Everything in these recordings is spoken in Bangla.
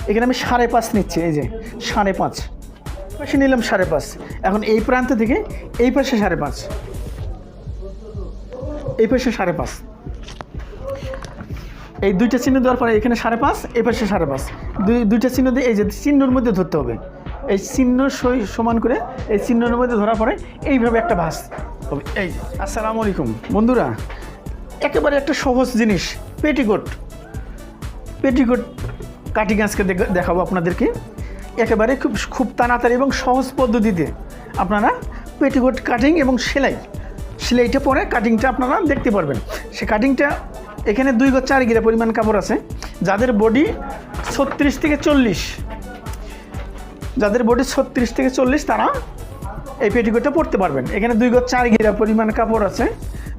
এখানে আমি 5.5 নিচ্ছি, এই যে 5.5 পাশে নিলাম 5.5। এখন এই প্রান্ত থেকে এই পাশে 5.5, এই পাশে 5.5, এই দুইটা চিহ্ন দেওয়ার পরে এখানে 5.5, এই পাশে 5.5, দুইটা চিহ্ন দিয়ে এই যে চিহ্নর মধ্যে ধরতে হবে, এই চিহ্ন সমান করে এই চিহ্নের মধ্যে ধরার পরে এইভাবে একটা ভাঁজ হবে। এই যে আসসালামু আলাইকুম বন্ধুরা, একেবারে একটা সহজ জিনিস পেটিকোট কাটিং আজকে দেখাবো আপনাদেরকে। একেবারে খুব তাড়াতাড়ি এবং সহজ পদ্ধতিতে আপনারা পেটিকোট কাটিং এবং সেলাইটা পরে কাটিংটা আপনারা দেখতে পারবেন। সে কাটিংটা এখানে 2 গজ 4 গিরা পরিমাণ কাপড় আছে। যাদের বডি 36 থেকে 40, যাদের বডি 36 থেকে 40 তারা এই পেটিকোটটা পরতে পারবেন। এখানে 2 গজ 4 গিরা পরিমাণ কাপড় আছে।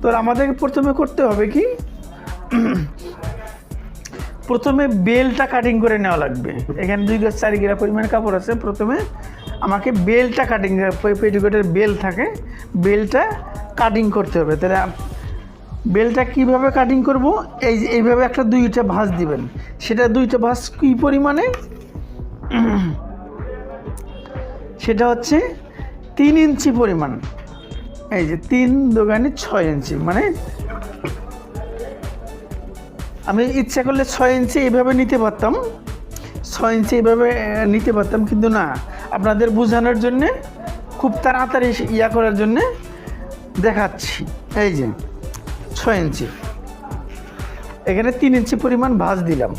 তো আমাদের প্রথমে করতে হবে কি, প্রথমে বেলটা কাটিং করে নেওয়া লাগবে। এখানে 2 গজ 4 গিরা পরিমাণ কাপড় আছে। প্রথমে আমাকে বেলটা কাটিং, পেটিকোটের বেল থাকে, বেলটা কাটিং করতে হবে। তাহলে বেলটা কিভাবে কাটিং করব, এইভাবে একটা 2টা ভাঁজ দিবেন। সেটা 2টা ভাঁজ কী পরিমাণে, সেটা হচ্ছে 3 ইঞ্চি পরিমাণ। এই যে 3 দোকানে 6 ইঞ্চি, মানে আমি ইচ্ছা করলে 6 ইঞ্চি এইভাবে নিতে পারতাম, 6 ইঞ্চি এইভাবে নিতে পারতাম, কিন্তু না, আপনাদের বোঝানোর জন্যে, খুব তাড়াতাড়ি করার জন্যে দেখাচ্ছি। এই যে 6 ইঞ্চি, এখানে 3 ইঞ্চি পরিমাণ ভাঁজ দিলাম।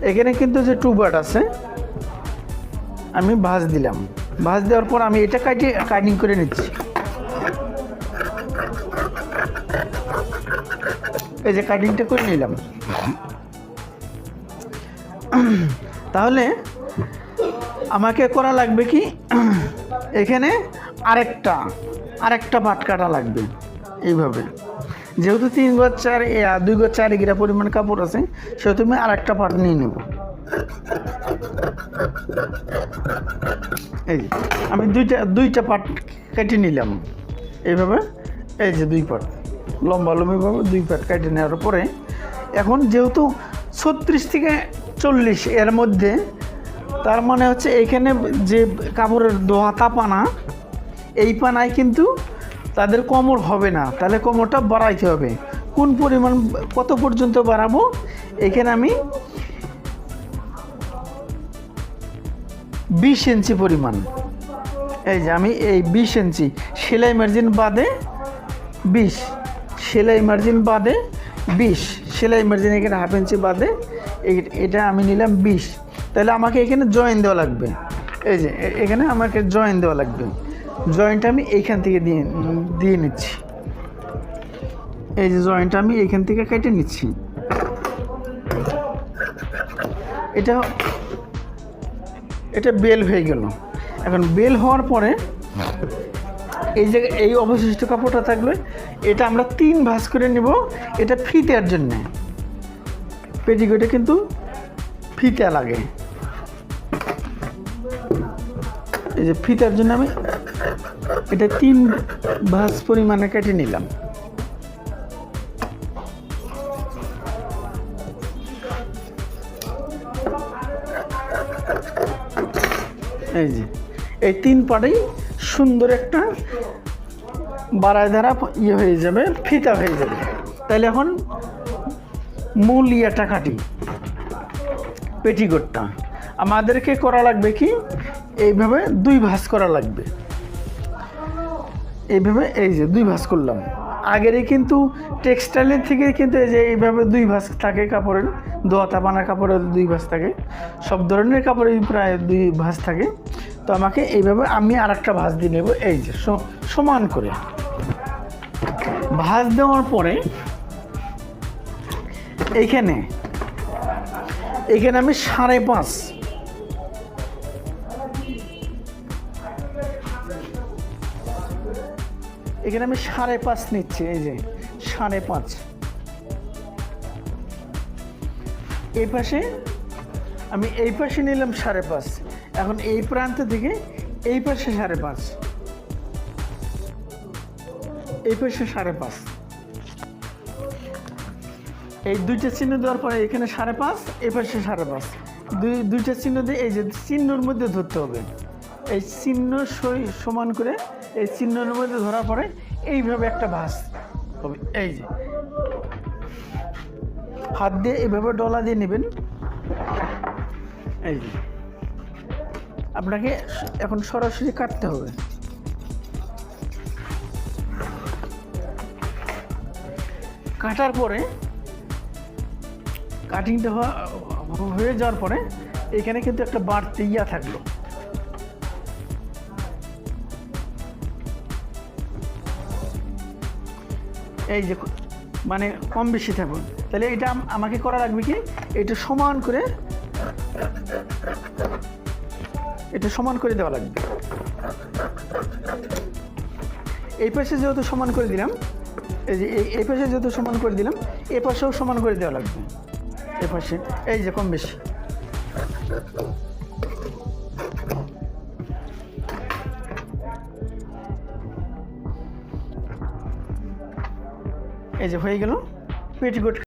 এখানে কিন্তু যে 2 বাট আছে, আমি ভাঁজ দিলাম। ভাঁজ দেওয়ার পর আমি এটা কাটিং করে নিচ্ছি। এই যে কাটিংটা করে নিলাম। তাহলে আমাকে করা লাগবে কি, এখানে আরেকটা পাট কাটা লাগবে এইভাবে। যেহেতু 2 গজ 4 গিরা পরিমাণ কাপড় আছে, সেহেতু আমি আরেকটা পাট নিয়ে নেব। এই আমি দুইটা পাট কেটে নিলাম এইভাবে। এই যে 2 পাট লম্বালম্বিভাবে 2 পাট কেটে নেওয়ার পরে, এখন যেহেতু 36 থেকে 40 এর মধ্যে, তার মানে হচ্ছে এইখানে যে কাপড়ের দোহাতা পানা, এই পানায় কিন্তু তাদের কোমর হবে না। তাহলে কোমরটা বাড়াইতে হবে। কোন পরিমাণ, কত পর্যন্ত বাড়াবো, এখানে আমি 20 ইঞ্চি পরিমাণ, এই যে আমি এই 20 ইঞ্চি সেলাই মার্জিন বাদে 20, সেলাই মার্জিন বাদে 20, সেলাই মার্জিন এখানে 1/2 ইঞ্চি বাদে এটা আমি নিলাম 20। তাহলে আমাকে এখানে জয়েন দেওয়া লাগবে। এই যে এখানে আমাকে জয়েন দেওয়া লাগবে। জয়েন্টটা আমি এইখান থেকে দিয়ে নিচ্ছি। এই যে জয়েন্টটা আমি এইখান থেকে কেটে নিচ্ছি। এটা বেল হয়ে গেল। এখন বেল হওয়ার পরে এই যে এই অবশিষ্ট কাপড়টা থাকলে, এটা আমরা 3 ভাঁজ করে নেব। এটা ফিতার জন্যে, পেটিকোটে কিন্তু ফিতা লাগে। এই যে ফিতার জন্য আমি এটা 3 ভাঁজ পরিমাণে কেটে নিলাম। এই যে এই 3 পাটেই সুন্দর একটা বাড়ায় ধারা হয়ে যাবে, ফিতা হয়ে যাবে। তাহলে এখন মূল কাটি, পেটিকোটটা আমাদেরকে করা লাগবে কি, এইভাবে 2 ভাঁজ করা লাগবে। এইভাবে এই যে 2 ভাঁজ করলাম। আগেরই কিন্তু টেক্সটাইলের থেকে কিন্তু এই যে এইভাবে 2 ভাঁজ থাকে, কাপড়ের দোহাতা বানা কাপড়ের 2 ভাঁজ থাকে, সব ধরনের কাপড়ের প্রায় 2 ভাঁজ থাকে। তো আমাকে এইভাবে আমি আরেকটা ভাঁজ দিয়ে নেব। এই যে সমান করে ভাঁজ দেওয়ার পরে এইখানে আমি 5.5, এখানে আমি 5.5 নিচ্ছি। এই যে 5.5, এই পাশে আমি এই পাশে নিলাম 5.5। এখন এই প্রান্ত থেকে এই পাশে 5.5, এই পাশে 5.5, এই 2টা চিহ্ন দেওয়ার পরে এখানে 5.5, এই পাশে 5.5, দুইটা চিহ্ন দিয়ে এই যে চিহ্নর মধ্যে ধরতে হবে। এই চিহ্ন সমান করে এই চিহ্নের মধ্যে ধরার পরে এইভাবে একটা ভাঁজ হবে। এই যে হাত দিয়ে এইভাবে ডলা দিয়ে নেবেন। এই যে আপনাকে এখন সরাসরি কাটতে হবে। কাটার পরে কাটিংটা হয়ে যাওয়ার পরে এখানে কিন্তু একটা বাড়তি ইয়া থাকলো, এই যে মানে কম বেশি থাকুন। তাহলে এটা আমাকে করা লাগবে কি, এটা সমান করে দেওয়া লাগবে। এই পাশে যেহেতু সমান করে দিলাম, এই যে এই পাশে যেহেতু সমান করে দিলাম, এ পাশেও সমান করে দেওয়া লাগবে। এ পাশে এই যে কম বেশি, এই যে হয়ে গেল পেটিকোট।